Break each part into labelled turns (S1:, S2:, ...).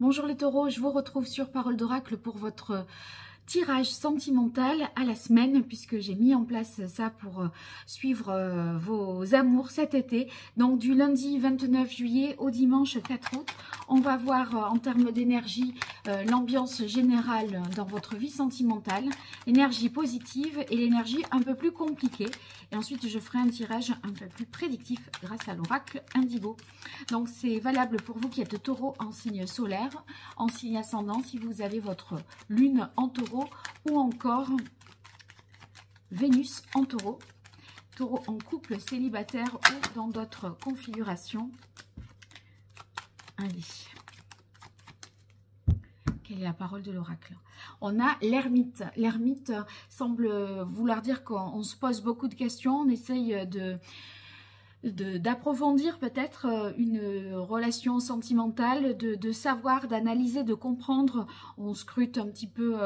S1: Bonjour les taureaux, je vous retrouve sur Parole d'Oracle pour votre tirage sentimental à la semaine, puisque j'ai mis en place ça pour suivre vos amours cet été. Donc du lundi 29 juillet au dimanche 4 août, on va voir en termes d'énergie l'ambiance générale dans votre vie sentimentale, l'énergie positive et l'énergie un peu plus compliquée. Et ensuite, je ferai un tirage un peu plus prédictif grâce à l'oracle Indigo. Donc, c'est valable pour vous qui êtes taureau en signe solaire, en signe ascendant, si vous avez votre lune en taureau ou encore Vénus en taureau. Taureau en couple, célibataire ou dans d'autres configurations. Allez. Quelle est la parole de l'oracle? On a l'ermite. L'ermite semble vouloir dire qu'on se pose beaucoup de questions. On essaye d'approfondir peut-être une relation sentimentale, de savoir, d'analyser, de comprendre. On scrute un petit peu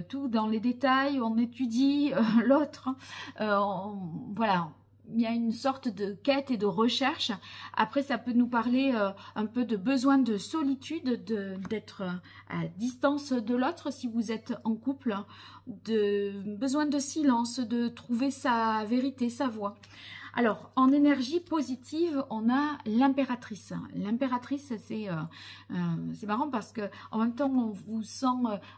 S1: tout dans les détails, on étudie l'autre. Voilà. Il y a une sorte de quête et de recherche. Après, ça peut nous parler un peu de besoin de solitude, d'être à distance de l'autre si vous êtes en couple, de besoin de silence, de trouver sa vérité, sa voix. Alors, en énergie positive, on a l'impératrice. L'impératrice, c'est marrant parce que en même temps, on vous sent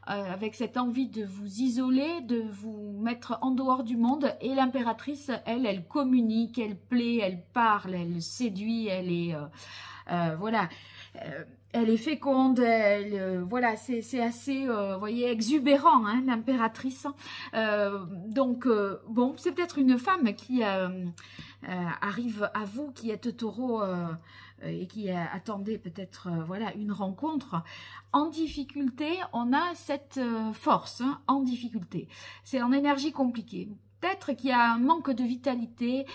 S1: avec cette envie de vous isoler, de vous mettre en dehors du monde. Et l'impératrice, elle communique, elle plaît, elle parle, elle séduit, elle est... voilà... elle est féconde, voilà, c'est assez, vous voyez, exubérant, hein, l'impératrice. Donc, bon, c'est peut-être une femme qui arrive à vous, qui êtes taureau et qui attendait peut-être, voilà, une rencontre. En difficulté, on a cette force, hein, en difficulté. C'est en énergie compliquée. Peut-être qu'il y a un manque de vitalité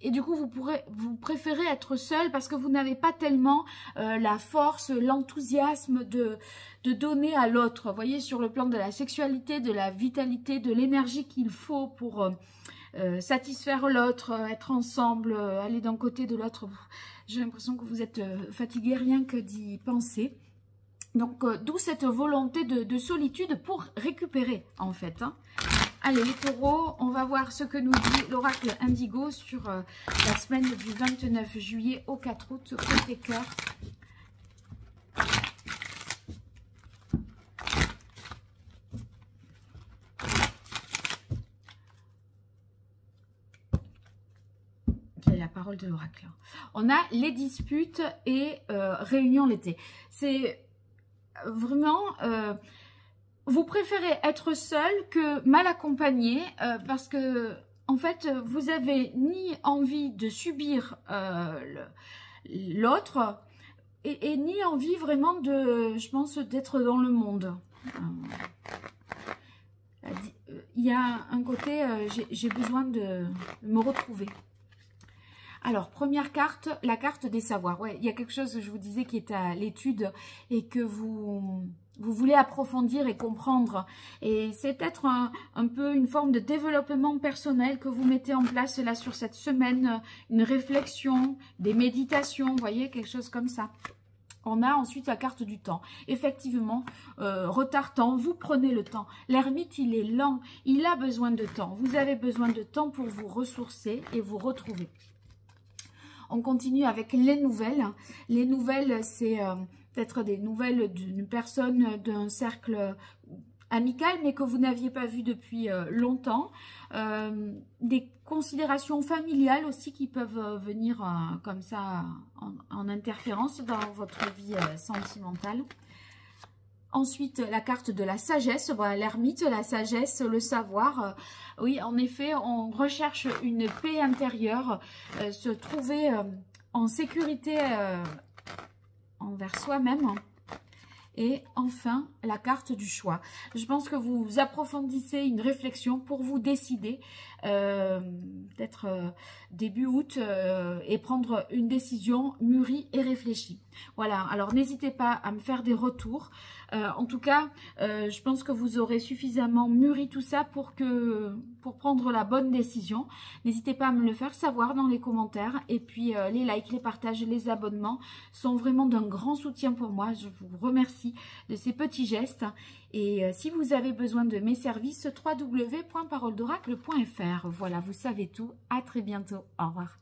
S1: et du coup vous préférez être seul parce que vous n'avez pas tellement la force, l'enthousiasme de donner à l'autre. Vous voyez, sur le plan de la sexualité, de la vitalité, de l'énergie qu'il faut pour satisfaire l'autre, être ensemble, aller d'un côté de l'autre. J'ai l'impression que vous êtes fatigué rien que d'y penser. Donc d'où cette volonté de solitude pour récupérer en fait, hein. Allez les taureaux, on va voir ce que nous dit l'oracle Indigo sur la semaine du 29 juillet au 4 août, côté cœur. Quelle est la parole de l'oracle? On a les disputes et réunions l'été. C'est vraiment... vous préférez être seul que mal accompagné parce que, en fait, vous avez ni envie de subir l'autre et ni envie vraiment de, je pense, d'être dans le monde. Il y a un côté, j'ai besoin de me retrouver. Alors, première carte, la carte des savoirs. Ouais, il y a quelque chose, je vous disais, qui est à l'étude et que vous voulez approfondir et comprendre. Et c'est peut-être un peu une forme de développement personnel que vous mettez en place là sur cette semaine. Une réflexion, des méditations, vous voyez, quelque chose comme ça. On a ensuite la carte du temps. Effectivement, retard-temps, vous prenez le temps. L'ermite, il est lent, il a besoin de temps. Vous avez besoin de temps pour vous ressourcer et vous retrouver. On continue avec les nouvelles. Les nouvelles, c'est peut-être des nouvelles d'une personne d'un cercle amical, mais que vous n'aviez pas vu depuis longtemps. Des considérations familiales aussi qui peuvent venir comme ça en interférence dans votre vie sentimentale. Ensuite, la carte de la sagesse, voilà, l'ermite, la sagesse, le savoir. Oui, en effet, on recherche une paix intérieure, se trouver en sécurité envers soi-même. Et enfin, la carte du choix. Je pense que vous approfondissez une réflexion pour vous décider, peut-être début août, et prendre une décision mûrie et réfléchie. Voilà, alors n'hésitez pas à me faire des retours. En tout cas, je pense que vous aurez suffisamment mûri tout ça pour prendre la bonne décision. N'hésitez pas à me le faire savoir dans les commentaires. Et puis, les likes, les partages, les abonnements sont vraiment d'un grand soutien pour moi. Je vous remercie de ces petits gestes. Et si vous avez besoin de mes services, www.paroledoracle.fr. Voilà, vous savez tout. À très bientôt. Au revoir.